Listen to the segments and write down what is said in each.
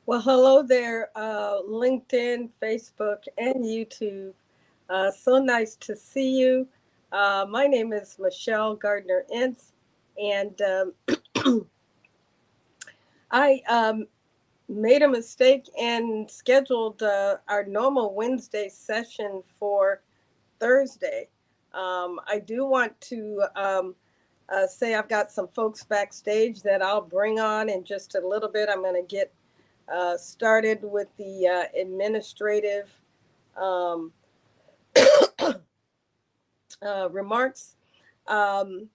Well, hello there, LinkedIn, Facebook, and YouTube. So nice to see you. My name is Michelle Gardner-Ince, and I made a mistake and scheduled our normal Wednesday session for Thursday. I do want to say I've got some folks backstage that I'll bring on in just a little bit. I'm going to get started with the administrative um, remarks. Um,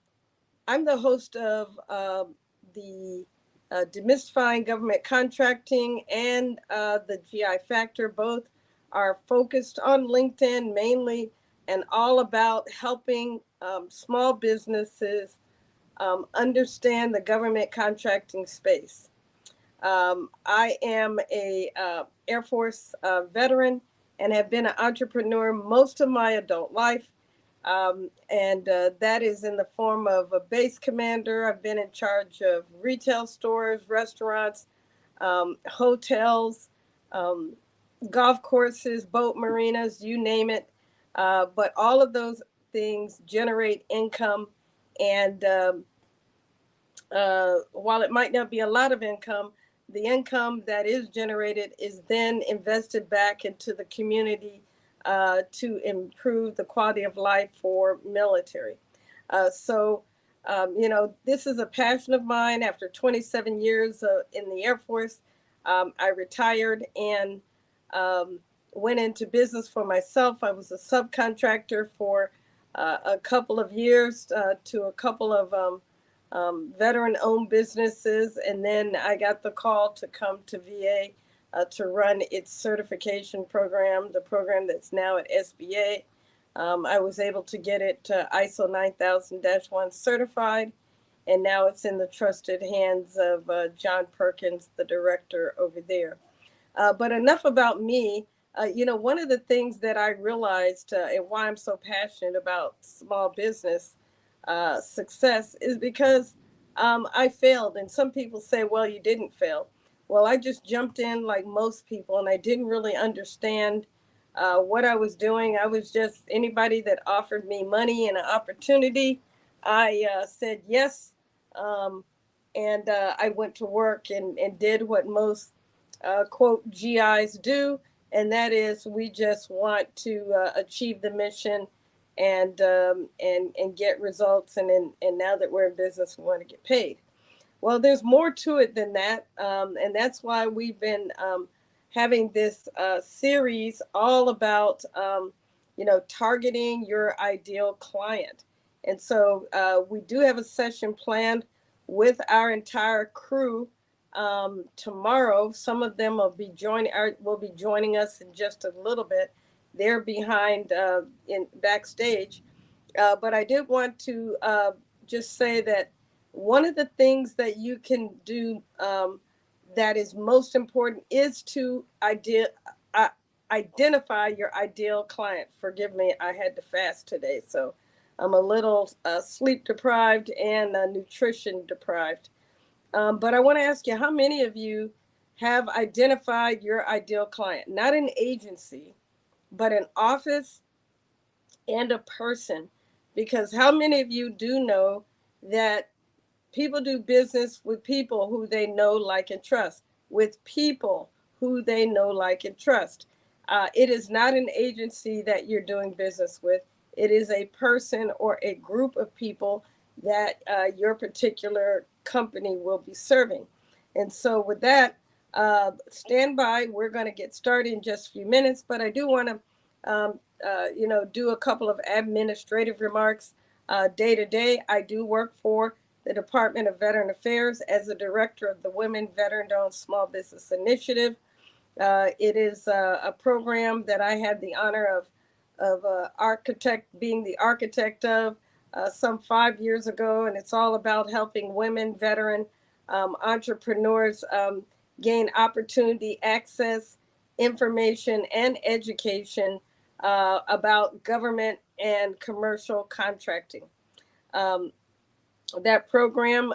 I'm the host of the Demystifying Government Contracting and the GI Factor. Both are focused on LinkedIn mainly and all about helping small businesses understand the government contracting space. I am a Air Force veteran and have been an entrepreneur most of my adult life. And that is in the form of a base commander. I've been in charge of retail stores, restaurants, hotels, um, golf courses, boat marinas, you name it. But all of those things generate income. And while it might not be a lot of income, the income that is generated is then invested back into the community to improve the quality of life for military. This is a passion of mine. After 27 years in the Air Force, I retired and went into business for myself. I was a subcontractor for a couple of years to a couple of veteran owned businesses. And then I got the call to come to VA to run its certification program, the program that's now at SBA. I was able to get it ISO 9000 1 certified, and now it's in the trusted hands of John Perkins, the director over there. But enough about me. One of the things that I realized and why I'm so passionate about small business success is because I failed. And some people say, well, you didn't fail. Well, I just jumped in like most people and I didn't really understand what I was doing. I was just anybody that offered me money and an opportunity. I said yes. Um, and I went to work and did what most quote GIs do, and that is we just want to achieve the mission and get results. And now that we're in business, we want to get paid. Well, there's more to it than that, and that's why we've been having this series all about targeting your ideal client. And so we do have a session planned with our entire crew tomorrow. Some of them will be joining us in just a little bit. They're behind in backstage, but I did want to just say that one of the things that you can do that is most important is to identify your ideal client. Forgive me, I had to fast today, so I'm a little sleep deprived and nutrition deprived. But I want to ask you, how many of you have identified your ideal client? Not an agency, but an office and a person. Because how many of you do know that people do business with people who they know, like, and trust? With people who they know, like, and trust. It is not an agency that you're doing business with. It is a person or a group of people that your particular company will be serving. And so, with that, stand by. We're going to get started in just a few minutes, but I do want to, do a couple of administrative remarks. Day to day, I do work for the Department of Veteran Affairs as the director of the Women Veteran Owned Small Business Initiative. It is a program that I had the honor of being the architect of some 5 years ago, and it's all about helping women veteran entrepreneurs gain opportunity, access, information, and education about government and commercial contracting. Um, that program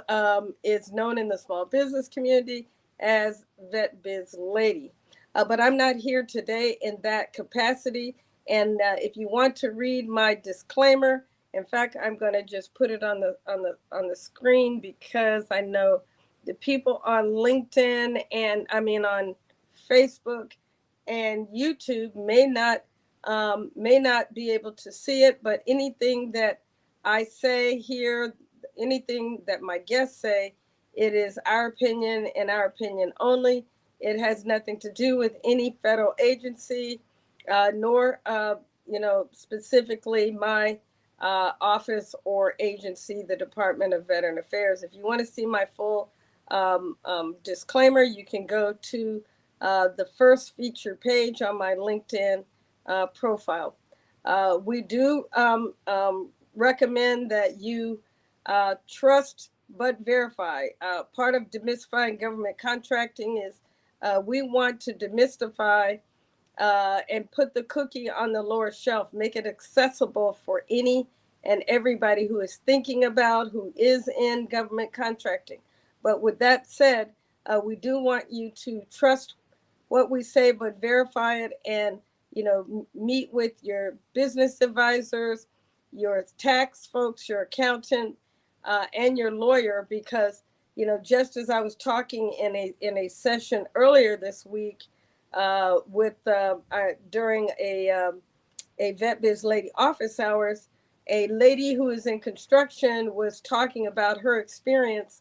is known in the small business community as Vet Biz Lady. But I'm not here today in that capacity. And if you want to read my disclaimer, in fact, I'm going to just put it on the screen, because I know the people on LinkedIn and on Facebook and YouTube may not be able to see it, but anything that I say here, anything that my guests say, it is our opinion and our opinion only. It has nothing to do with any federal agency, nor specifically my office or agency, the Department of Veteran Affairs. If you want to see my full disclaimer, you can go to the first feature page on my LinkedIn profile. We do recommend that you trust but verify. Part of demystifying government contracting is we want to demystify and put the cookie on the lower shelf, make it accessible for any and everybody who is thinking about, who is in government contracting. But with that said, we do want you to trust what we say, but verify it, and meet with your business advisors, your tax folks, your accountant, and your lawyer, because just as I was talking in a session earlier this week with during a Vet Biz Lady office hours, a lady who is in construction was talking about her experience,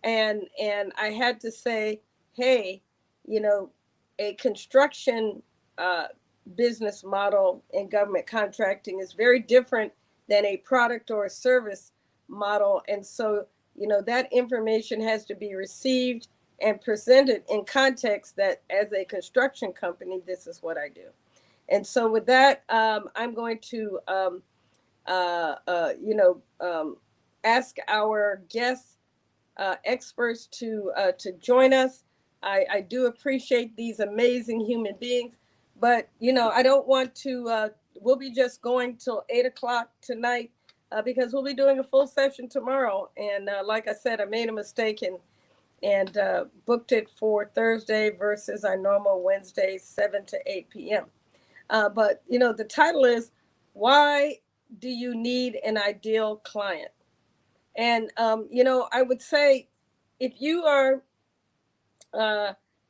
and I had to say, hey, you know, a construction business model in government contracting is very different than a product or a service model, and so that information has to be received and presented in context that as a construction company, this is what I do. And so with that, I'm going to ask our guests, experts to join us. I do appreciate these amazing human beings, but I don't want to. We'll be just going till 8 o'clock tonight because we'll be doing a full session tomorrow. And like I said, I made a mistake and booked it for Thursday versus our normal Wednesday 7 to 8 p.m. But the title is "Why Do You Need an Ideal Client?" And I would say if you are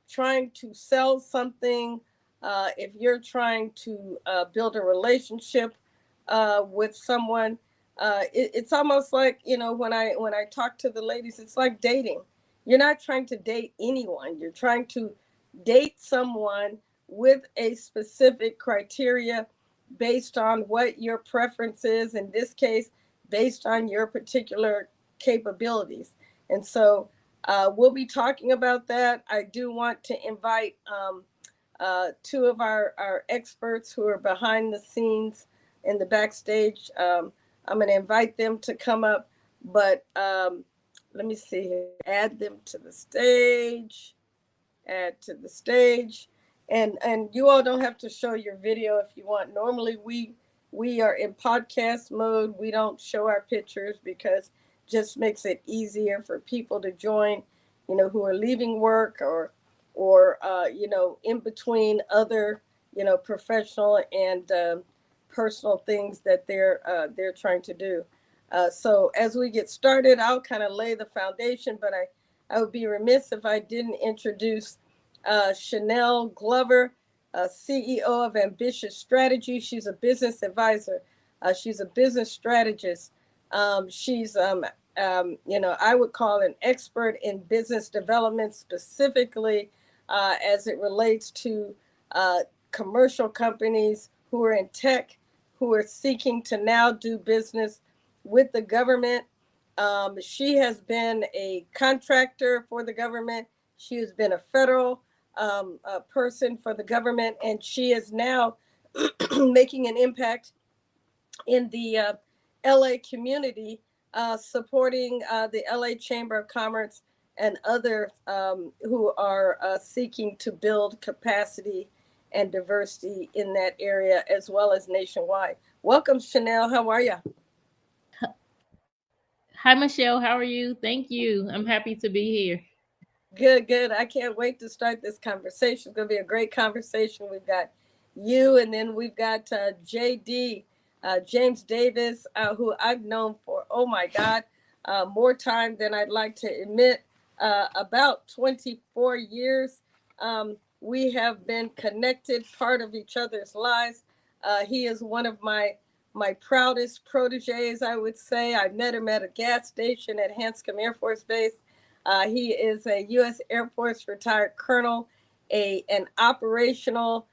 trying to sell something, if you're trying to build a relationship with someone, it's almost like when I talk to the ladies, it's like dating. You're not trying to date anyone. You're trying to date someone with a specific criteria based on what your preference is. In this case, based on your particular capabilities. And so we'll be talking about that. I do want to invite two of our experts who are behind the scenes in the backstage. I'm going to invite them to come up, but let me see here. Add them to the stage. Add to the stage. And you all don't have to show your video if you want. Normally we are in podcast mode. We don't show our pictures because it just makes it easier for people to join, who are leaving work or in between other professional and personal things that they're trying to do. So as we get started, I'll kind of lay the foundation, but I would be remiss if I didn't introduce Chanel Glover, CEO of Ambitious Strategy. She's a business advisor. She's a business strategist. She's, I would call an expert in business development, specifically as it relates to commercial companies who are in tech, who are seeking to now do business with the government. She has been a contractor for the government. She has been a federal person for the government, and she is now making an impact in the LA community, supporting the LA Chamber of Commerce and others who are seeking to build capacity and diversity in that area as well as nationwide. Welcome, Chanel. How are you? Hi, Michelle. How are you? Thank you. I'm happy to be here. Good, good. I can't wait to start this conversation. It's going to be a great conversation. We've got you, and then we've got JD, James Davis, who I've known for, oh my God, more time than I'd like to admit, about 24 years. We have been connected, part of each other's lives. He is one of my proudest proteges, I would say. I met him at a gas station at Hanscom Air Force Base. He is a U.S. Air Force retired colonel, an operational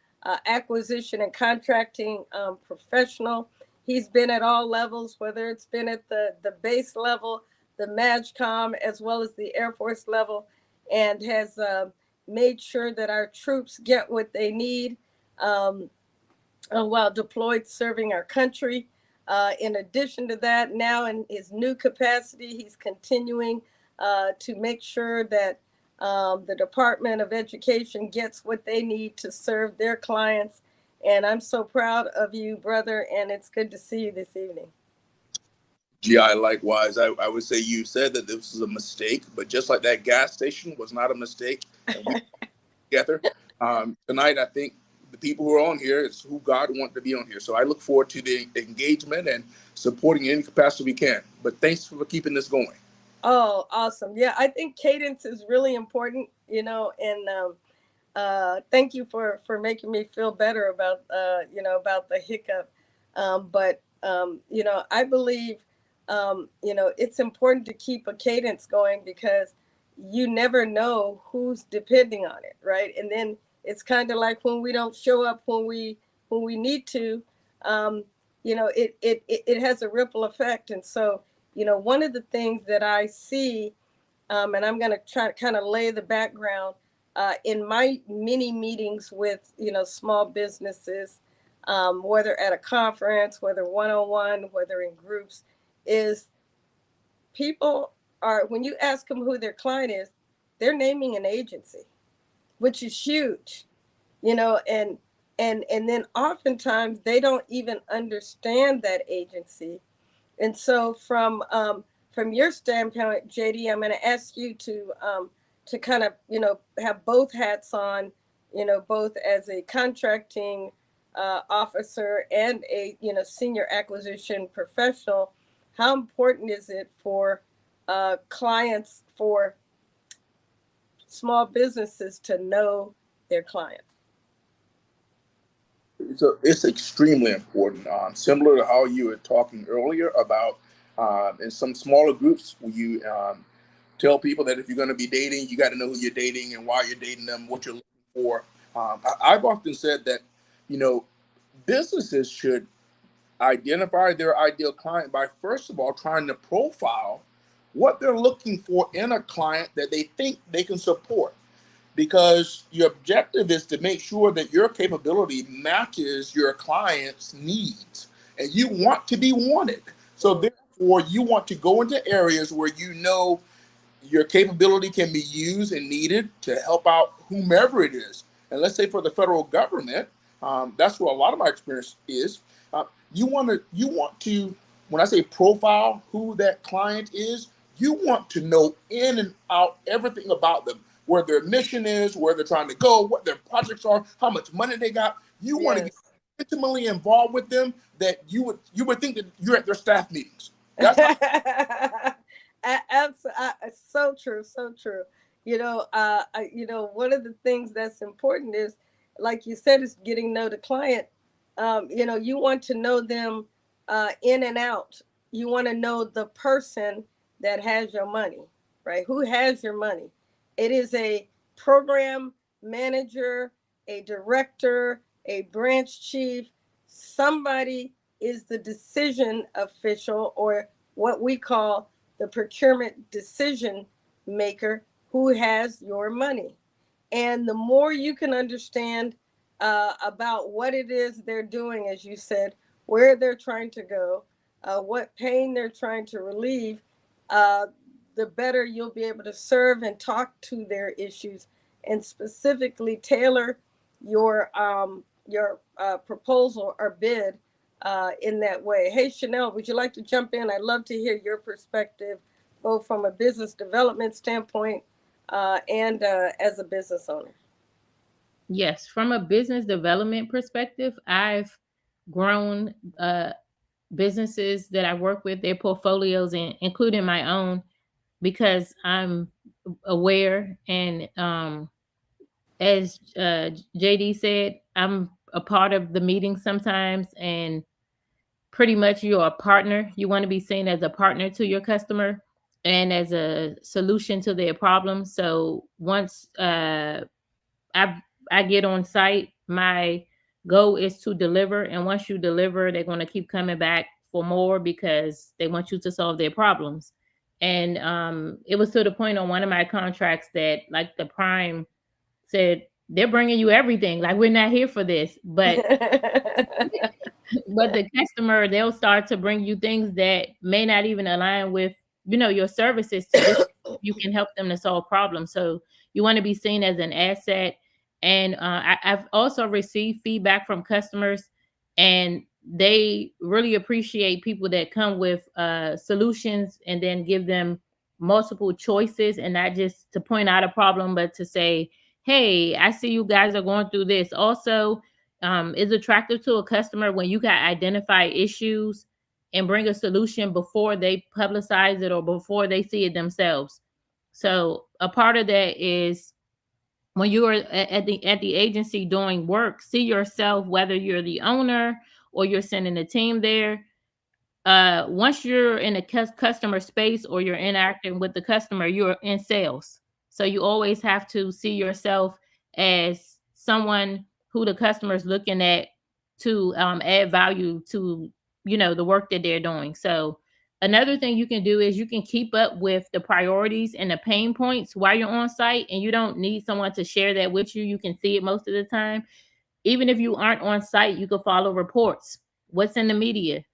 acquisition and contracting professional. He's been at all levels, whether it's been at the base level, the MAGCOM, as well as the Air Force level, and has made sure that our troops get what they need. While deployed serving our country. In addition to that, now in his new capacity, he's continuing to make sure that the Department of Education gets what they need to serve their clients. And I'm so proud of you, brother, and it's good to see you this evening. GI, likewise. I would say you said that this was a mistake, but just like that gas station was not a mistake, and we together. Tonight, I think the people who are on here is who God wants to be on here. So I look forward to the engagement and supporting in any capacity we can. But thanks for keeping this going. Oh, awesome. Yeah, I think cadence is really important, and thank you for making me feel better about, about the hiccup. But, I believe, it's important to keep a cadence going because you never know who's depending on it, right? And then it's kind of like when we don't show up when we need to, it has a ripple effect. And so, one of the things that I see, and I'm going to try to kind of lay the background in my mini meetings with, small businesses, whether at a conference, whether one-on-one, whether in groups, is people are, when you ask them who their client is, they're naming an agency, which is huge, and then oftentimes they don't even understand that agency. And so from your standpoint, JD, I'm going to ask you to kind of have both hats on, both as a contracting officer and a senior acquisition professional. How important is it for clients, for small businesses to know their clients? So it's extremely important. Similar to how you were talking earlier about in some smaller groups, where you tell people that if you're going to be dating, you got to know who you're dating and why you're dating them, what you're looking for. I've often said that, businesses should identify their ideal client by, first of all, trying to profile what they're looking for in a client that they think they can support. Because your objective is to make sure that your capability matches your client's needs and you want to be wanted. So therefore, you want to go into areas where your capability can be used and needed to help out whomever it is. And let's say for the federal government, that's where a lot of my experience is. You want to, when I say profile who that client is, you want to know in and out everything about them, where their mission is, where they're trying to go, what their projects are, how much money they got. You want to get intimately involved with them, that you would think that you're at their staff meetings. That's how. Absolutely, so true, so true. One of the things that's important is, like you said, is getting to know the client. You want to know them in and out. You want to know the person that has your money, right? Who has your money? It is a program manager, a director, a branch chief. Somebody is the decision official, or what we call the procurement decision maker, who has your money. And the more you can understand about what it is they're doing, as you said, where they're trying to go, what pain they're trying to relieve, uh, the better you'll be able to serve and talk to their issues, and specifically tailor your proposal or bid in that way. Hey, Chanel, would you like to jump in? I'd love to hear your perspective, both from a business development standpoint, and as a business owner? Yes, from a business development perspective, I've grown businesses that I work with, their portfolios, and including my own, because I'm aware and as JD said, I'm a part of the meeting sometimes, and pretty much you're a partner. You want to be seen as a partner to your customer and as a solution to their problems. So once I I get on site, my goal is to deliver, and once you deliver, they're going to keep coming back for more because they want you to solve their problems. And it was to the point on one of my contracts that like the prime said they're bringing you everything, like we're not here for this, but the customer, they'll start to bring you things that may not even align with your services, to just you can help them to solve problems. So you want to be seen as an asset. And I've also received feedback from customers, and they really appreciate people that come with solutions and then give them multiple choices, and not just to point out a problem, but to say, hey, I see you guys are going through this also. Is attractive to a customer when you can identify issues and bring a solution before they publicize it or before they see it themselves. So a part of that is when you are at the agency doing work, see yourself, whether you're the owner or you're sending a team there. Once you're in a customer space or you're interacting with the customer, you're in sales. So you always have to see yourself as someone who the customer is looking at to add value to the work that they're doing. So another thing you can do is you can keep up with the priorities and the pain points while you're on site, and you don't need someone to share that with you. You can see it most of the time. Even if you aren't on site, you can follow reports, what's in the media.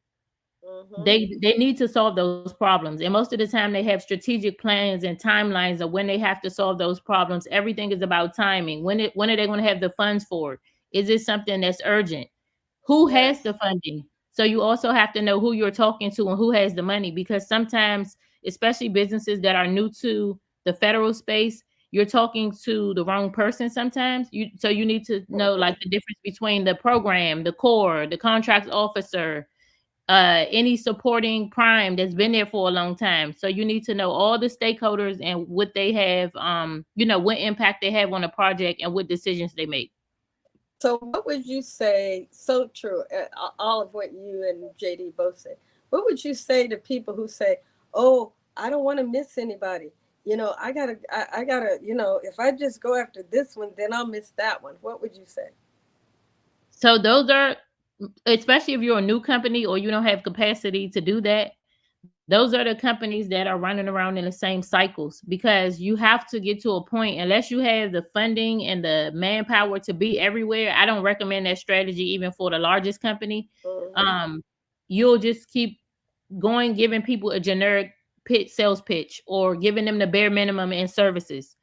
Hmm. They need to solve those problems, and most of the time they have strategic plans and timelines of when they have to solve those problems. Everything is about timing. When are they going to have the funds for it? Is it something that's urgent? Who has the Yes. funding? So you also have to know who you're talking to and who has the money, because sometimes, especially businesses that are new to the federal space, you're talking to the wrong person sometimes. You need to know Hmm. like the difference between the program, the core, the contracts officer, any supporting prime that's been there for a long time. So you need to know all the stakeholders and what they have, what impact they have on the project and what decisions they make. So, what would you say? So true, all of what you and JD both said. What would you say to people who say, "Oh, I don't want to miss anybody. I gotta. If I just go after this one, then I'll miss that one." What would you say? So those are, especially if you're a new company or you don't have capacity to do that, those are the companies that are running around in the same cycles, because you have to get to a point, unless you have the funding and the manpower to be everywhere. I don't recommend that strategy even for the largest company. Hmm. um you'll just keep going, giving people a generic sales pitch, or giving them the bare minimum in services.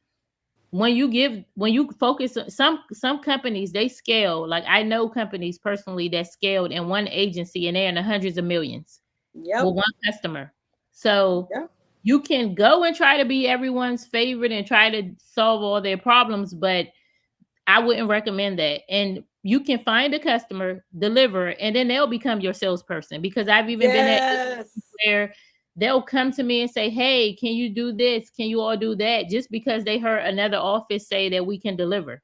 When you focus on some companies, they scale. Like I know companies personally that scaled in one agency and they're in the hundreds of millions with Yep. one customer. So Yep. you can go and try to be everyone's favorite and try to solve all their problems, but I wouldn't recommend that. And you can find a customer, deliver, and then they'll become your salesperson. Because I've even been at agencies Yes. where they'll come to me and say, "Hey, can you do this? Can you all do that?" Just because they heard another office say that we can deliver.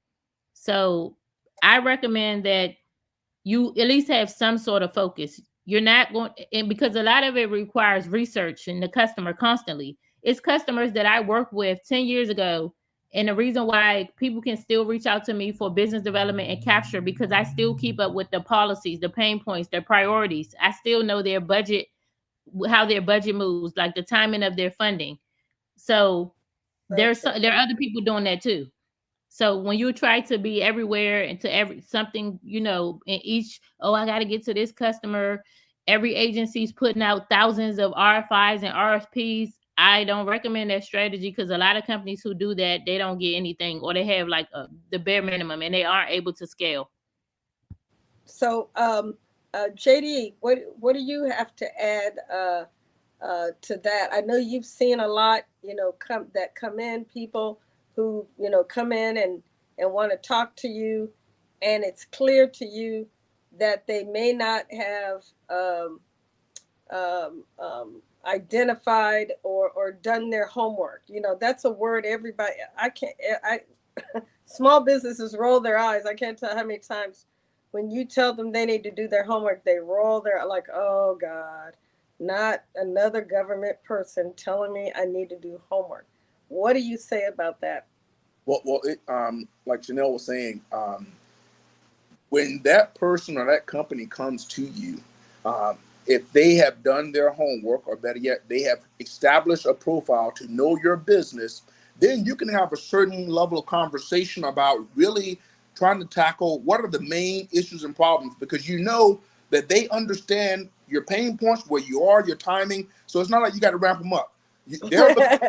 So I recommend that you at least have some sort of focus. You're not going, and because a lot of it requires research and the customer constantly. It's customers that I worked with 10 years ago. And the reason why people can still reach out to me for business development and capture, because I still keep up with the policies, the pain points, their priorities. I still know their budget, how their budget moves, like the timing of their funding. So So true. there are other people doing that too. So when you try to be everywhere and to every something, in each, oh, I got to get to this customer. Every agency's putting out thousands of RFIs and RFPs. I don't recommend that strategy, because a lot of companies who do that, they don't get anything, or they have like the bare minimum and they aren't able to scale. So, JD, what do you have to add to that? I know you've seen a lot, come in people who, come in and want to talk to you, and it's clear to you that they may not have identified or done their homework. That's a word everybody, I can't, small businesses roll their eyes. I can't tell how many times when you tell them they need to do their homework, they roll their, like, oh God, not another government person telling me I need to do homework. What do you say about that? Like Chanel was saying, when that person or that company comes to you, um, if they have done their homework, or better yet, they have established a profile to know your business, then you can have a certain level of conversation about really trying to tackle what are the main issues and problems, because you know that they understand your pain points, where you are, your timing. So it's not like you got to ramp them up. They're looking.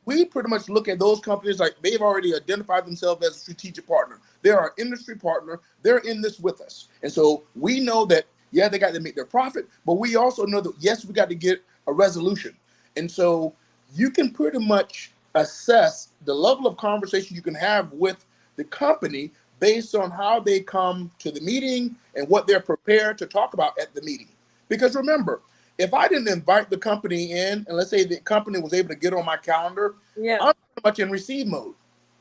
We pretty much look at those companies like they've already identified themselves as a strategic partner. They're our industry partner. They're in this with us. And so we know that, yeah, they got to make their profit, but we also know that, yes, we got to get a resolution. And so you can pretty much assess the level of conversation you can have with the company based on how they come to the meeting and what they're prepared to talk about at the meeting. Because remember, if I didn't invite the company in, and let's say the company was able to get on my calendar, Yeah. I'm pretty much in receive mode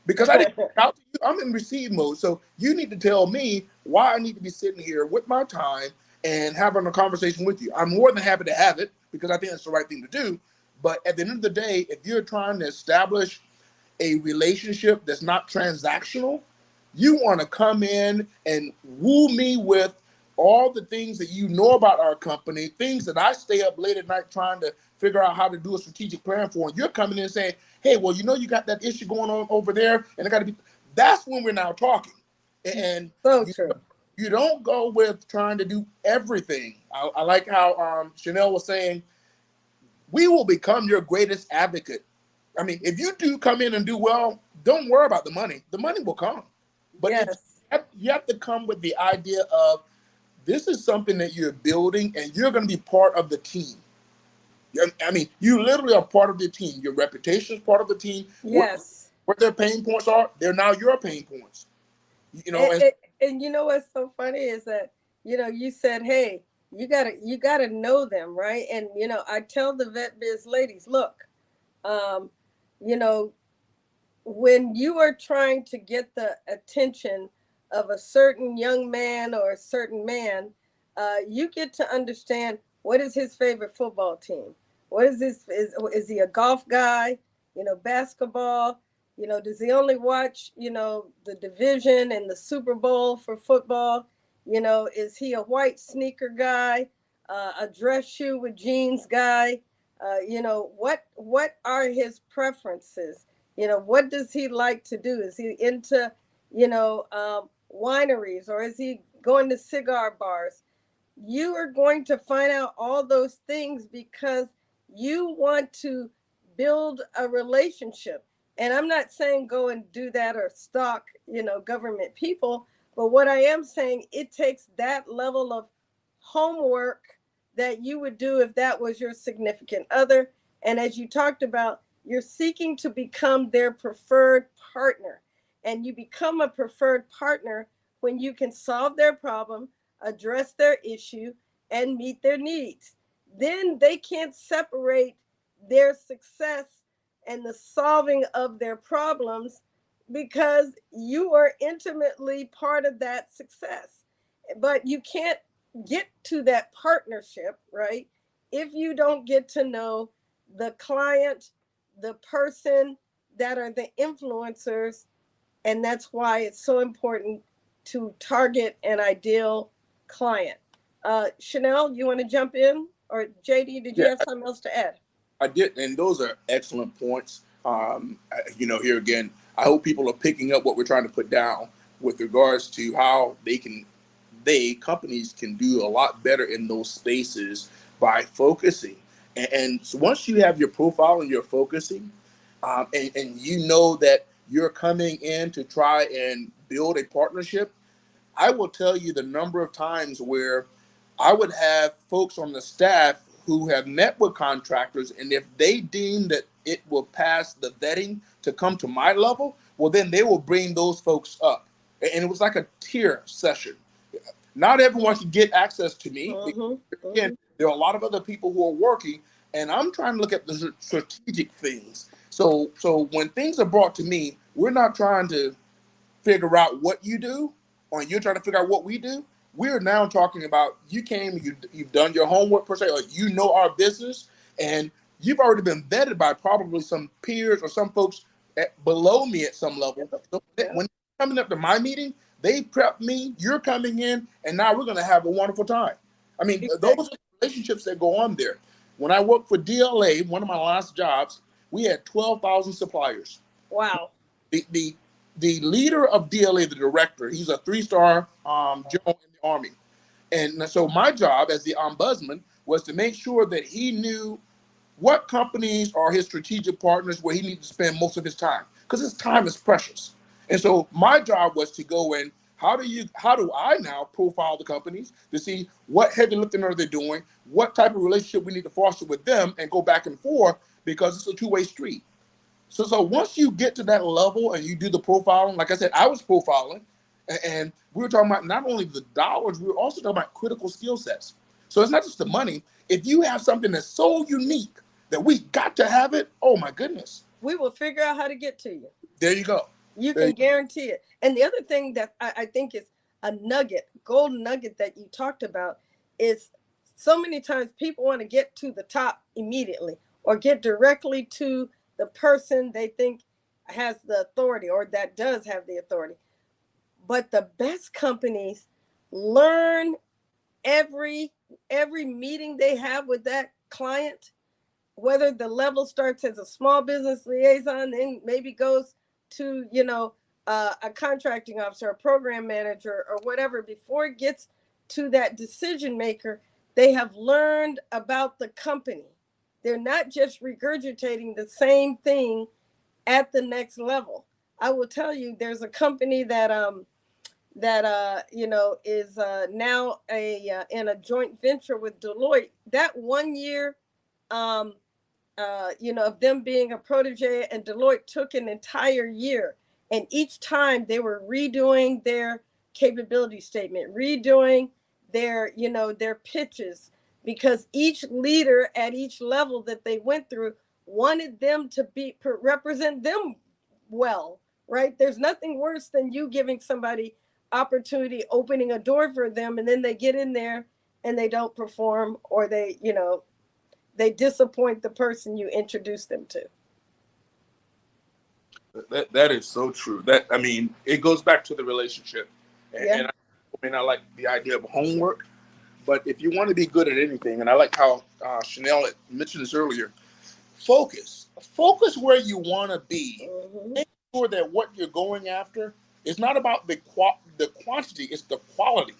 because I didn't reach out to you. I'm in receive mode. So you need to tell me why I need to be sitting here with my time and having a conversation with you. I'm more than happy to have it because I think that's the right thing to do. But at the end of the day, if you're trying to establish a relationship that's not transactional, you want to come in and woo me with all the things that you know about our company, things that I stay up late at night trying to figure out how to do a strategic plan for. And you're coming in and saying, hey, well, you got that issue going on over there, and I got to be. That's when we're now talking. And So you, true. you don't go with trying to do everything. I like how Chanel was saying, we will become your greatest advocate. I mean, if you do come in and do well, don't worry about the money. The money will come. But if Yes. you have to come with the idea of this is something that you're building and you're going to be part of the team. I mean, you literally are part of the team. Your reputation is part of the team. Yes. What their pain points are, they're now your pain points. And, And and you know what's so funny is that, you said, hey, you gotta know them, right? And I tell the vet biz ladies, look, um, you know, when you are trying to get the attention of a certain young man or a certain man, you get to understand what is his favorite football team. What is this? Is he a golf guy? Basketball. Does he only watch the division and the Super Bowl for football? Is he a white sneaker guy, a dress shoe with jeans guy? What are his preferences? What does he like to do? Is he into wineries, or is he going to cigar bars? You are going to find out all those things because you want to build a relationship. And I'm not saying go and do that or stalk government people, but what I am saying, it takes that level of homework that you would do if that was your significant other. And as you talked about, you're seeking to become their preferred partner. And you become a preferred partner when you can solve their problem, address their issue, and meet their needs. Then they can't separate their success and the solving of their problems because you are intimately part of that success. But you can't get to that partnership, right, if you don't get to know the client, the person that are the influencers. And that's why it's so important to target an ideal client. Chanel, you want to jump in? Or JD, did you yeah, have something else to add? I did, and those are excellent points. Here again, I hope people are picking up what we're trying to put down with regards to how companies can do a lot better in those spaces by focusing. And so once you have your profile and you're focusing, and you know that you're coming in to try and build a partnership, I will tell you the number of times where I would have folks on the staff who have met with contractors, and if they deem that it will pass the vetting to come to my level, well, then they will bring those folks up. And it was like a tier session. Not everyone can get access to me because, again, there are a lot of other people who are working, and I'm trying to look at the strategic things. So when things are brought to me, we're not trying to figure out what you do, or you're trying to figure out what we do. We're now talking about you came, you've done your homework per se, or you know our business, and you've already been vetted by probably some peers or some folks below me at some level. So when you're coming up to my meeting, they prep me, you're coming in, and now we're going to have a wonderful time. I mean, those are the relationships that go on there. When I worked for DLA, one of my last jobs, we had 12,000 suppliers. Wow. The leader of DLA, the director, he's a 3-star general in the Army. And so my job as the ombudsman was to make sure that he knew what companies are his strategic partners where he needs to spend most of his time, because his time is precious. And so my job was to go in, how do I now profile the companies to see what heavy lifting are they doing, what type of relationship we need to foster with them, and go back and forth, because it's a two-way street. So once you get to that level and you do the profiling, like I said, I was profiling, and we were talking about not only the dollars, we were also talking about critical skill sets. So it's not just the money. If you have something that's so unique that we got to have it, oh my goodness. We will figure out how to get to you. There you go. You can guarantee it. And the other thing that I think is a nugget, golden nugget that you talked about, is so many times people want to get to the top immediately or get directly to the person they think has the authority or that does have the authority. But the best companies learn every meeting they have with that client, whether the level starts as a small business liaison, then maybe goes to, a contracting officer, a program manager, or whatever, before it gets to that decision maker, they have learned about the company. They're not just regurgitating the same thing at the next level. I will tell you, there's a company that is now in a joint venture with Deloitte. That 1 year, of them being a protege, and Deloitte took an entire year, and each time they were redoing their capability statement, redoing their pitches, because each leader at each level that they went through wanted them to represent them well, right? There's nothing worse than you giving somebody opportunity, opening a door for them, and then they get in there and they don't perform, or they disappoint the person you introduced them to. That is so true. It goes back to the relationship. And I like the idea of homework, but if you want to be good at anything, and I like how Chanel had mentioned this earlier, focus where you want to be. Make sure that what you're going after is not about the quantity, it's the quality.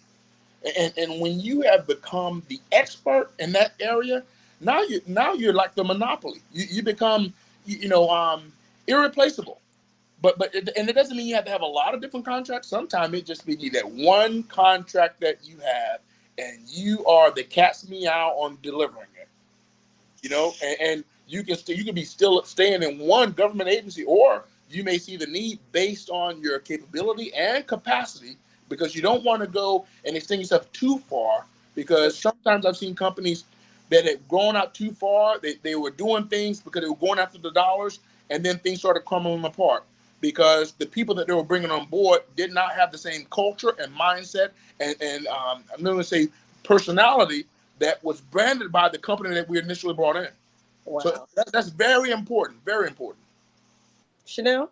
And when you have become the expert in that area, now you're like the monopoly. You become irreplaceable. But it doesn't mean you have to have a lot of different contracts. Sometimes it just means that one contract that you have, and you are the cat's meow on delivering it. And you can be still staying in one government agency, or you may see the need based on your capability and capacity, because you don't want to go and extend yourself too far, because sometimes I've seen companies that had grown out too far. They were doing things because they were going after the dollars, and then things started crumbling apart because the people that they were bringing on board did not have the same culture and mindset and I'm going to say personality that was branded by the company that we initially brought in. Wow. So that's very important, very important. Chanel?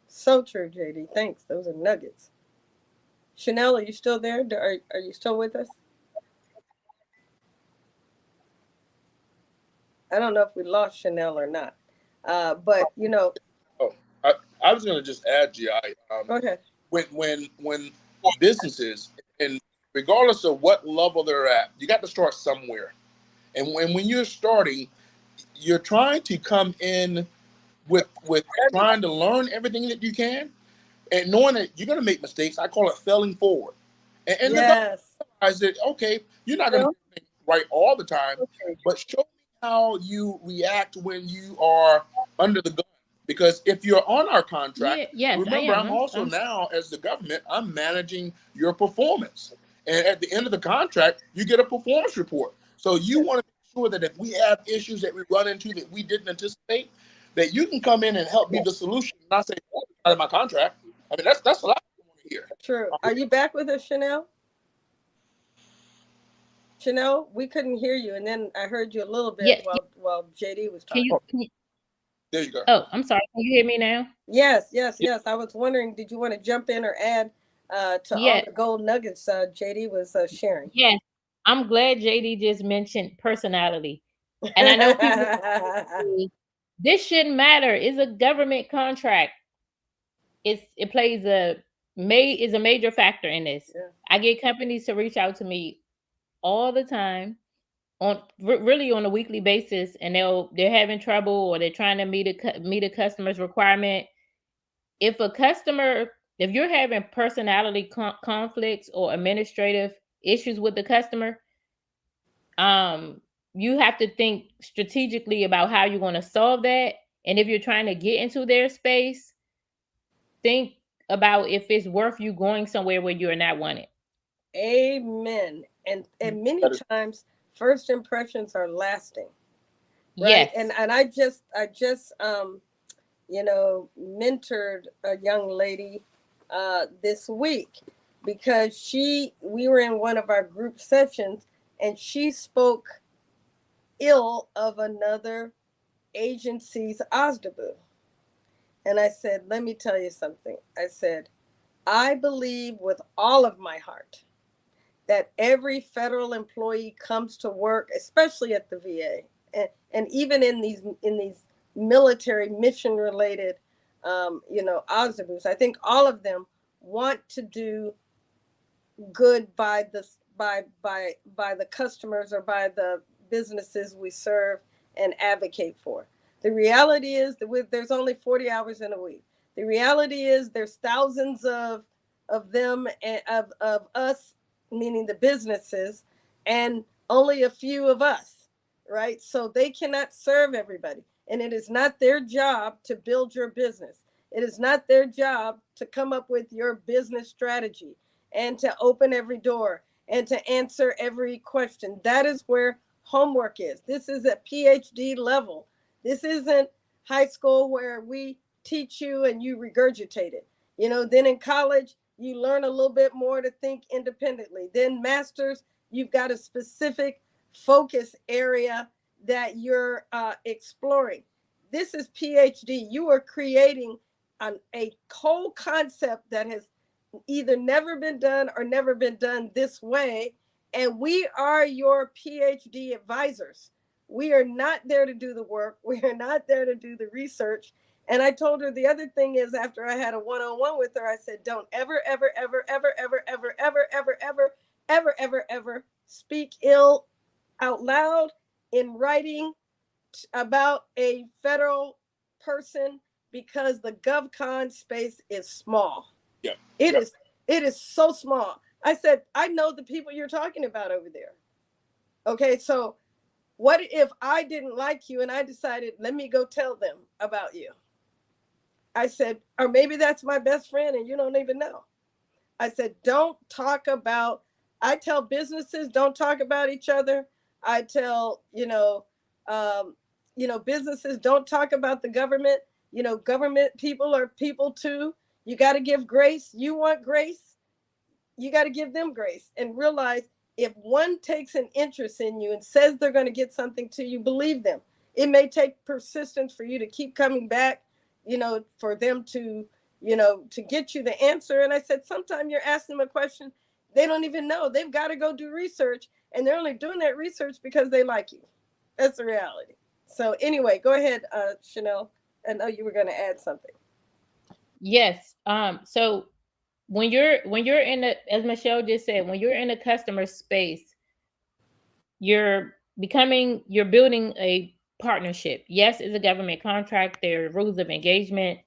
So true, JD. Thanks. Those are nuggets. Chanel, are you still there? Are you still with us? I don't know if we lost Chanel or not. But I was going to just add, GI. Go ahead. When businesses, and regardless of what level they're at, you got to start somewhere. And when you're starting, you're trying to come in with trying to learn everything that you can, and knowing that you're going to make mistakes. I call it failing forward. And yes. Realize that, okay, you're not going to right all the time, Okay. but show me how you react when you are under the gun. Because if you're on our contract, Yeah, yes, I remember, am. I'm also now, as the government, I'm managing your performance. And at the end of the contract, you get a performance report. So you want to make sure that if we have issues that we run into that we didn't anticipate, that you can come in and help be the solution, not say, "Oh, it's out of my contract." I mean, that's a lot I want to hear. True. Are you back with us, Chanel? Chanel, we couldn't hear you, and then I heard you a little bit Yes. while JD was Can talking. you? There you go. Oh, I'm sorry. Can you hear me now? Yes, yes, yes. I was wondering, did you want to jump in or add to all Yeah. the gold nuggets JD was sharing? Yes. I'm glad JD just mentioned personality. And I know people this shouldn't matter. It's a government contract. It plays is a major factor in this. Yeah. I get companies to reach out to me all the time on really on a weekly basis, and they're having trouble or they're trying to meet a customer's requirement. If a customer, if you're having personality conflicts or administrative issues with the customer, you have to think strategically about how you're going to solve that. And if you're trying to get into their space, think about if it's worth you going somewhere where you're not wanted. Amen. And many That is times first impressions are lasting, right? Yes. And I just mentored a young lady this week because we were in one of our group sessions and she spoke ill of another agency's OSDBU. And I said, let me tell you something. I said, I believe with all of my heart that every federal employee comes to work, especially at the VA, and even in these military mission related, OSDBUs. I think all of them want to do good by the customers or by the businesses we serve and advocate for. The reality is that there's only 40 hours in a week. The reality is there's thousands of them and of us, meaning the businesses, and only a few of us, right? So they cannot serve everybody. And it is not their job to build your business. It is not their job to come up with your business strategy and to open every door and to answer every question. That is where homework is. This is at PhD level. This isn't high school where we teach you and you regurgitate it. Then in college, you learn a little bit more to think independently. Then masters, you've got a specific focus area that you're exploring. This is PhD. You are creating a whole concept that has either never been done or never been done this way. And we are your PhD advisors. We are not there to do the work. We are not there to do the research. And I told her the other thing is after I had a one-on-one with her, I said, don't ever, ever, ever, ever, ever, ever, ever, ever, ever, ever, ever, ever speak ill out loud in writing about a federal person because the GovCon space is small. yeah, It yeah. is it is so small. I said, I know the people you're talking about over there. Okay, so what if I didn't like you and I decided, let me go tell them about you? I said, or maybe that's my best friend and you don't even know. I said, don't talk about, I tell businesses, don't talk about each other. I tell, businesses, don't talk about the government. Government people are people too. You got to give grace. You want grace, you got to give them grace and realize if one takes an interest in you and says they're going to get something to you, believe them. It may take persistence for you to keep coming back, for them to get you the answer. And I said, sometimes you're asking them a question they don't even know. They've got to go do research, and they're only doing that research because they like you. That's the reality. So anyway, go ahead, Chanel. I know you were going to add something. Yes. So when you're in the, as Michelle just said, when you're in a customer space, you're building a partnership. Yes, it's a government contract, there are rules of engagement,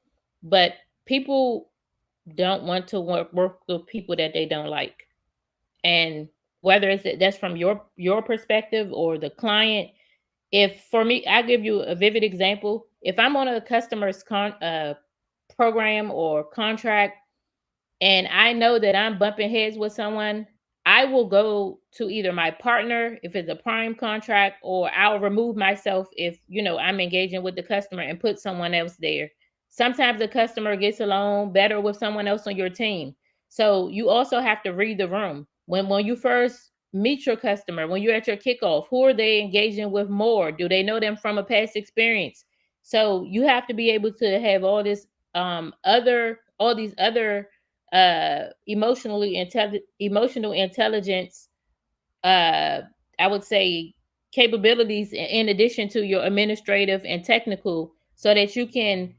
but people don't want to work with people that they don't like. And whether it's that's from your perspective or the client. If for me, I give you a vivid example. If I'm on a customer's program or contract, and I know that I'm bumping heads with someone, I will go to either my partner if it's a prime contract, or I'll remove myself if I'm engaging with the customer and put someone else there. Sometimes the customer gets along better with someone else on your team. So you also have to read the room. When you first meet your customer, when you're at your kickoff, who are they engaging with more? Do they know them from a past experience? So you have to be able to have all these other emotional intelligence, uh I would say, capabilities in addition to your administrative and technical, so that you can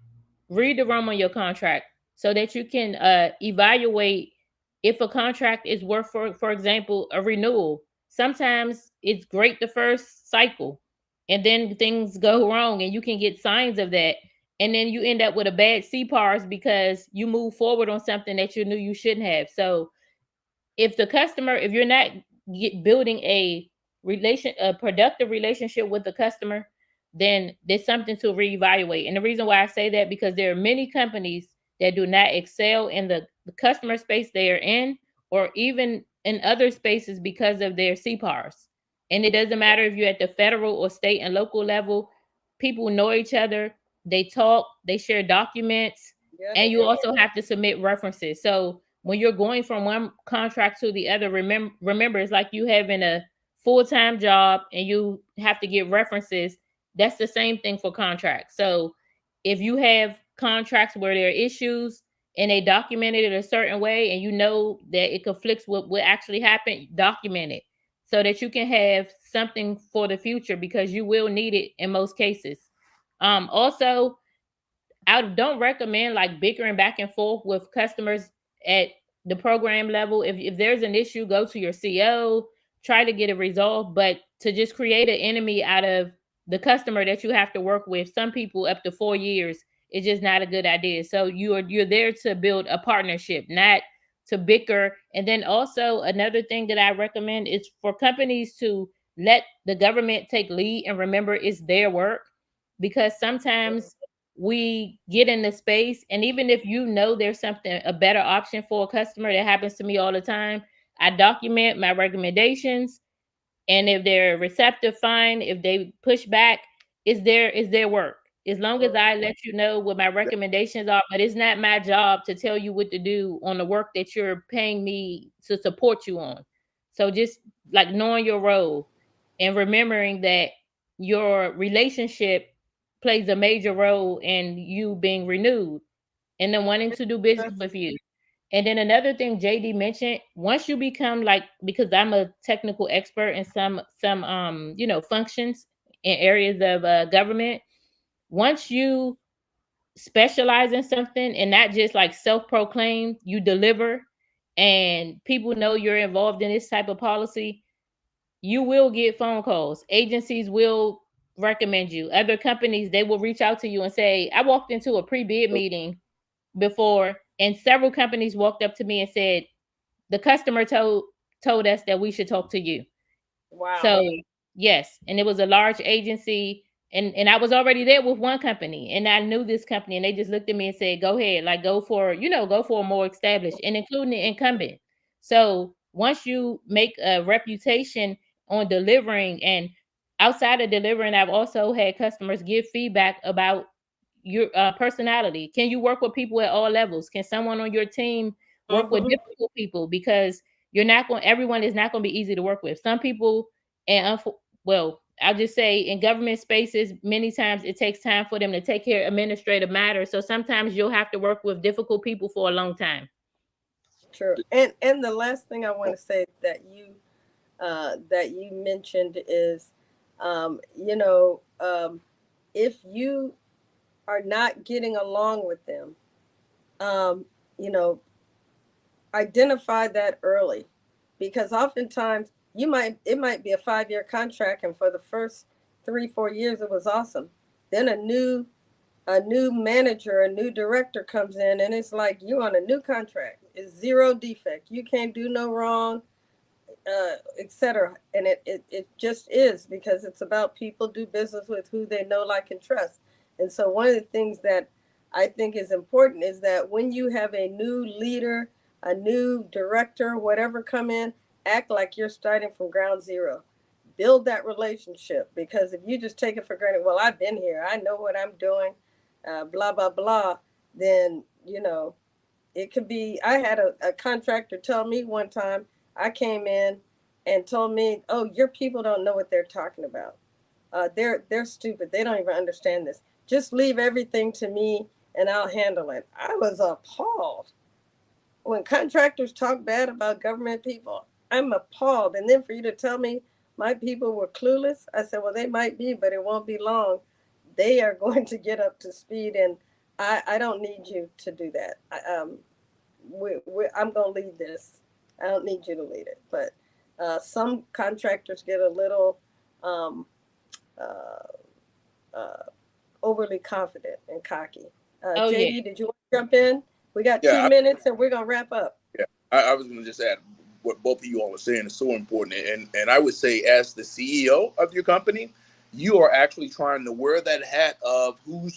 read the room on your contract, so that you can evaluate if a contract is worth, for example, a renewal. Sometimes it's great the first cycle, and then things go wrong and you can get signs of that, and then you end up with a bad CPARs because you move forward on something that you knew you shouldn't have. So if you're not building a productive relationship with the customer, then there's something to reevaluate. And the reason why I say that, because there are many companies that do not excel in the customer space they are in, or even in other spaces, because of their CPARs. And it doesn't matter if you're at the federal or state and local level. People know each other, they talk, they share documents, Yeah, and they you do. also have to submit references. So when you're going from one contract to the other, remember, it's like you having a full-time job and you have to get references. That's the same thing for contracts. So if you have contracts where there are issues and they documented it a certain way, and you know that it conflicts with what actually happened, document it so that you can have something for the future, because you will need it in most cases. Also, I don't recommend like bickering back and forth with customers at the program level. If there's an issue, go to your CO, try to get it resolved. But to just create an enemy out of the customer that you have to work with, some people up to 4 years, is just not a good idea. So you're there to build a partnership, not to bicker. And then also another thing that I recommend is for companies to let the government take lead and remember it's their work, because sometimes we get in the space, and even if there's something, a better option for a customer, that happens to me all the time, I document my recommendations, and if they're receptive, fine. If they push back, it's their work. As long as I let you know what my recommendations are, but it's not my job to tell you what to do on the work that you're paying me to support you on. So just like knowing your role and remembering that your relationship plays a major role in you being renewed and then wanting to do business with you. And then another thing JD mentioned, once you become like, because I'm a technical expert in some functions in areas of government, once you specialize in something and not just like self-proclaimed, you deliver, and people know you're involved in this type of policy, you will get phone calls. Agencies will recommend you. Other companies, they will reach out to you and say, I walked into a pre-bid meeting before, and several companies walked up to me and said, the customer told us that we should talk to you. Wow. So yes, and it was a large agency, and I was already there with one company, and I knew this company, and they just looked at me and said, "Go ahead, like go for a more established," and including the incumbent. So once you make a reputation on delivering, and outside of delivering, I've also had customers give feedback about your personality. Can you work with people at all levels? Can someone on your team work with Mm-hmm. difficult people? Because everyone is not going to be easy to work with. Some people, and well, I'll just say in government spaces, many times it takes time for them to take care of administrative matters. So sometimes you'll have to work with difficult people for a long time. True. And the last thing I want to say that you mentioned is, um, you know, um, if you are not getting along with them, um, you know, identify that early, because oftentimes it might be a 5 year contract, and for the first 3 4 years it was awesome. Then a new manager, a new director comes in, and it's like you on a new contract. It's zero defect. You can't do no wrong. etc. And it just is, because it's about people do business with who they know, like, and trust. And so one of the things that I think is important is that when you have a new leader, a new director, whatever come in, act like you're starting from ground zero. Build that relationship, because if you just take it for granted, well, I've been here, I know what I'm doing, blah blah blah, then it could be. I had a contractor tell me one time, I came in and told me, "Oh, your people don't know what they're talking about. They're stupid. They don't even understand this. Just leave everything to me, and I'll handle it." I was appalled. When contractors talk bad about government people, I'm appalled. And then for you to tell me my people were clueless, I said, well, they might be, but it won't be long. They are going to get up to speed, and I don't need you to do that. I'm going to lead this. I don't need you to lead it. But some contractors get a little um, uh, uh, overly confident and cocky. Oh yeah. JD, did you want to jump in? We got two Yeah, minutes and we're going to wrap up. yeah. I was going to just add what both of you all are saying is so important, and I would say, as the CEO of your company, you are actually trying to wear that hat of who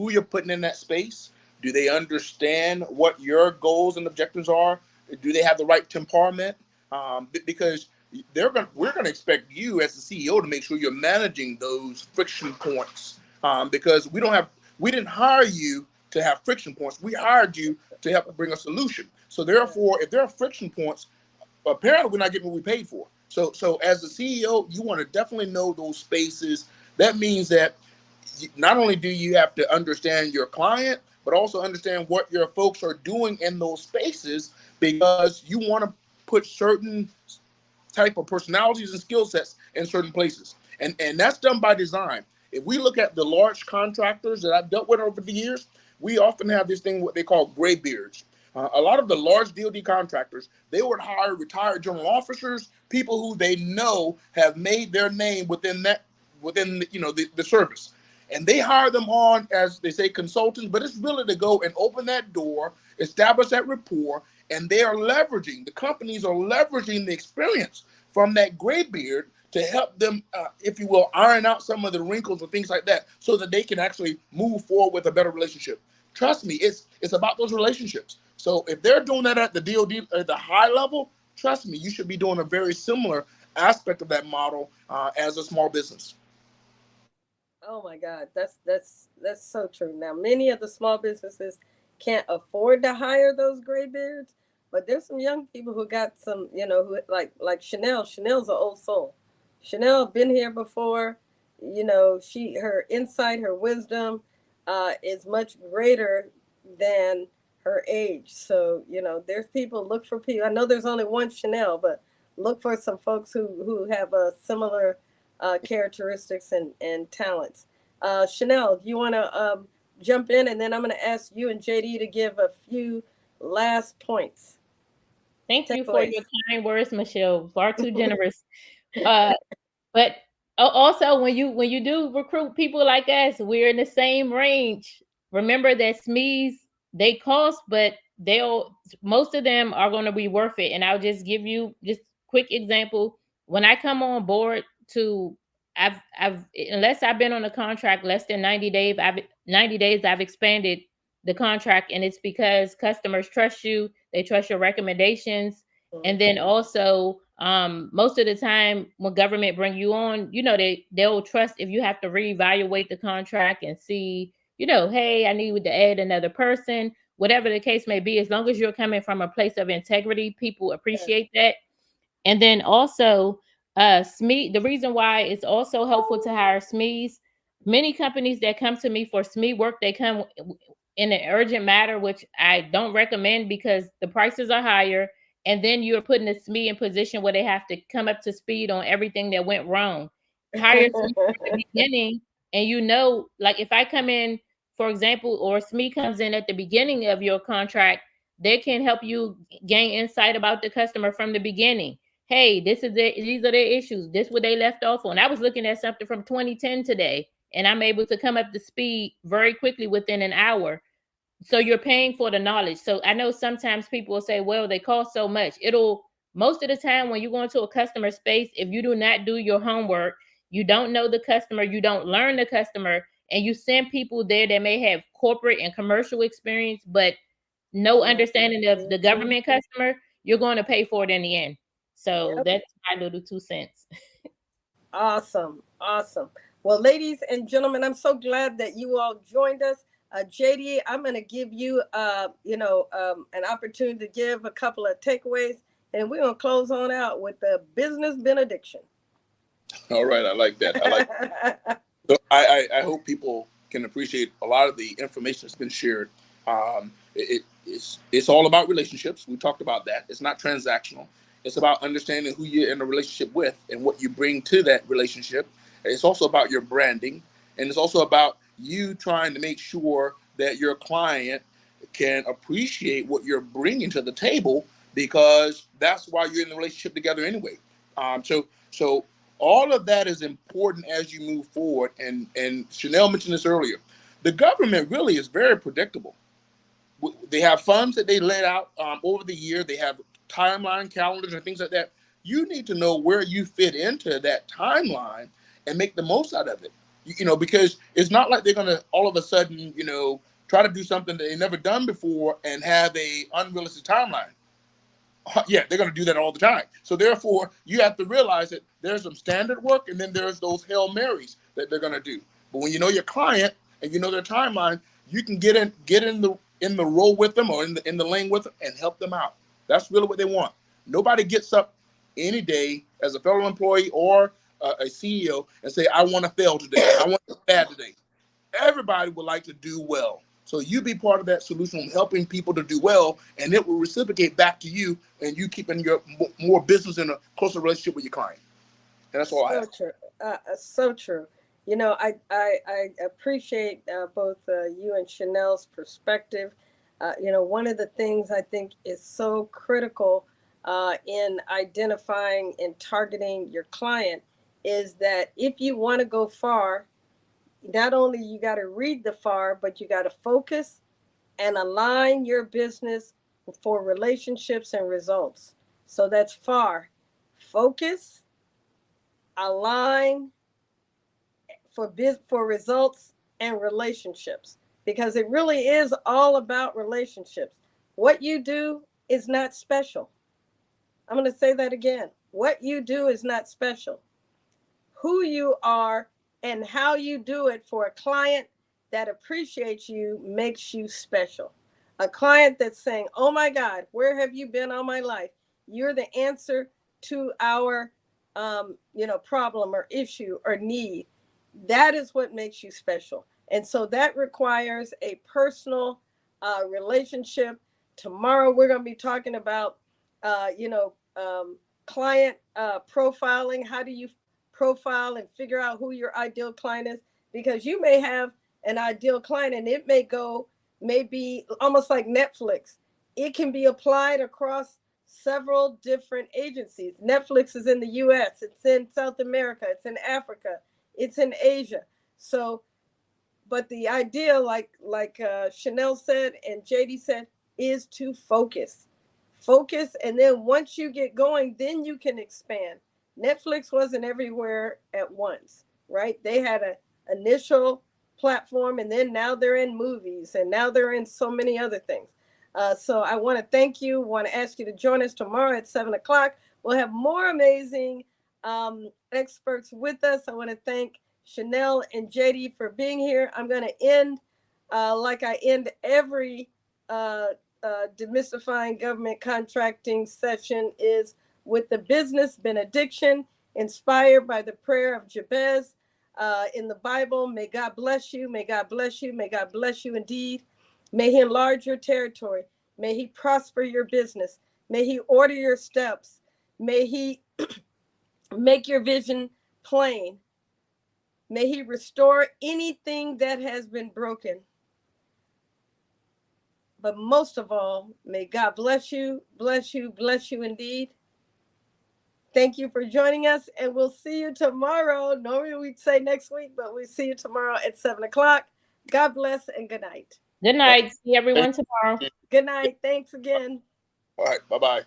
you're putting in that space. Do they understand what your goals and objectives are? Do they have the right temperament? Because we're going to expect you as the CEO to make sure you're managing those friction points. Because we didn't hire you to have friction points. We hired you to help bring a solution. So therefore, if there are friction points, apparently we're not getting what we paid for. So as the CEO, you want to definitely know those spaces. That means that not only do you have to understand your client, but also understand what your folks are doing in those spaces, because you want to put certain type of personalities and skill sets in certain places. And that's done by design. If we look at the large contractors that I've dealt with over the years, we often have this thing, what they call gray beards. A lot of the large DoD contractors, they would hire retired general officers, people who they know have made their name within the service, and they hire them on, as they say, consultants. But it's really to go and open that door, establish that rapport, and the companies are leveraging the experience from that gray beard to help them, if you will, iron out some of the wrinkles and things like that, so that they can actually move forward with a better relationship. Trust me, it's about those relationships. So if they're doing that at the DoD at the high level, trust me, you should be doing a very similar aspect of that model as a small business. Oh my God, that's so true. Now, many of the small businesses can't afford to hire those graybeards, but there's some young people who got some, who like Chanel. Chanel's an old soul. Chanel been here before. Her insight, her wisdom, is much greater than her age. So there's people, look for people. I know there's only one Chanel, but look for some folks who have a similar characteristics and talents. Chanel, you want to jump in, and then I'm going to ask you and JD to give a few last points. Thank you for Takeaways. your kind words, Michelle. Far too generous. Uh, but also, when you do recruit people like us, we're in the same range. Remember that SMEs, they cost, but most of them are going to be worth it. And I'll just give you just quick example. When I come on board to, I've unless I've been on a contract less than 90 days, I've expanded the contract, and it's because customers trust you, they trust your recommendations. And then also, most of the time when government bring you on, they'll trust if you have to reevaluate the contract and see, hey, I need to add another person, whatever the case may be. As long as you're coming from a place of integrity, people appreciate that. And then also, SME, the reason why it's also helpful to hire SMEs, many companies that come to me for SME work, they come in an urgent matter, which I don't recommend because the prices are higher. And then you're putting the SME in position where they have to come up to speed on everything that went wrong. Hire SME at the beginning, and like if I come in, for example, or SME comes in at the beginning of your contract, they can help you gain insight about the customer from the beginning. Hey, these are their issues. This what they left off on. I was looking at something from 2010 today, and I'm able to come up to speed very quickly within an hour. So you're paying for the knowledge. So I know sometimes people will say, well, they cost so much. Most of the time when you go into a customer space, if you do not do your homework, you don't know the customer, you don't learn the customer, and you send people there that may have corporate and commercial experience, but no understanding of the government customer, you're going to pay for it in the end. So Yep. that's my little 2 cents. Awesome. Awesome. Well, ladies and gentlemen, I'm so glad that you all joined us. JD, I'm going to give you, an opportunity to give a couple of takeaways, and we're going to close on out with the business benediction. All right, I like that. I like. So I hope people can appreciate a lot of the information that's been shared. It's all about relationships. We talked about that. It's not transactional. It's about understanding who you're in a relationship with and what you bring to that relationship. It's also about your branding, and it's also about you trying to make sure that your client can appreciate what you're bringing to the table, because that's why you're in the relationship together anyway. So all of that is important as you move forward. And Chanel mentioned this earlier. The government really is very predictable. They have funds that they let out over the year. They have timeline calendars and things like that. You need to know where you fit into that timeline and make the most out of it. Because it's not like they're going to all of a sudden, try to do something that they've never done before and have a unrealistic timeline. Yeah, they're going to do that all the time. So therefore, you have to realize that there's some standard work, and then there's those Hail Marys that they're going to do. But when you know your client and you know their timeline, you can get in the row with them, or in the lane with them, and help them out. That's really what they want. Nobody gets up any day as a fellow employee or a CEO and say, I want to fail today. I want to do bad today. Everybody would like to do well. So you be part of that solution, helping people to do well, and it will reciprocate back to you, and you keeping your more business in a closer relationship with your client. And that's all I have. True. So true. I appreciate both you and Chanel's perspective. One of the things I think is so critical in identifying and targeting your client is that if you want to go far, not only you got to read the FAR, but you got to focus and align your business for relationships and results. So that's FAR. Focus, align for results and relationships, because it really is all about relationships. What you do is not special. I'm going to say that again. What you do is not special. Who you are and how you do it for a client that appreciates you makes you special. A client that's saying, oh my God, where have you been all my life? You're the answer to our problem or issue or need. That is what makes you special. And so that requires a personal relationship. Tomorrow we're going to be talking about client profiling. How do you profile and figure out who your ideal client is? Because you may have an ideal client and it may be almost like Netflix. It can be applied across several different agencies. Netflix is in the US, it's in South America, it's in Africa, it's in Asia. So, but the idea, like Chanel said and JD said, is to focus. Focus, and then once you get going, then you can expand. Netflix wasn't everywhere at once, right? They had an initial platform, and then now they're in movies, and now they're in so many other things. So I want to thank you. Want to ask you to join us tomorrow at 7:00. We'll have more amazing experts with us. I want to thank Chanel and JD for being here. I'm going to end like I end every demystifying government contracting session, is with the business benediction inspired by the prayer of Jabez in the Bible. May God bless you. May God bless you. May God bless you indeed. May he enlarge your territory. May he prosper your business. May he order your steps. May he make your vision plain. May he restore anything that has been broken. But most of all, may God bless you, bless you, bless you indeed. Thank you for joining us, and we'll see you tomorrow. Normally we'd say next week, but we'll see you tomorrow at 7:00. God bless and good night. Good night. See everyone tomorrow. Good night. Thanks again. All right. Bye-bye.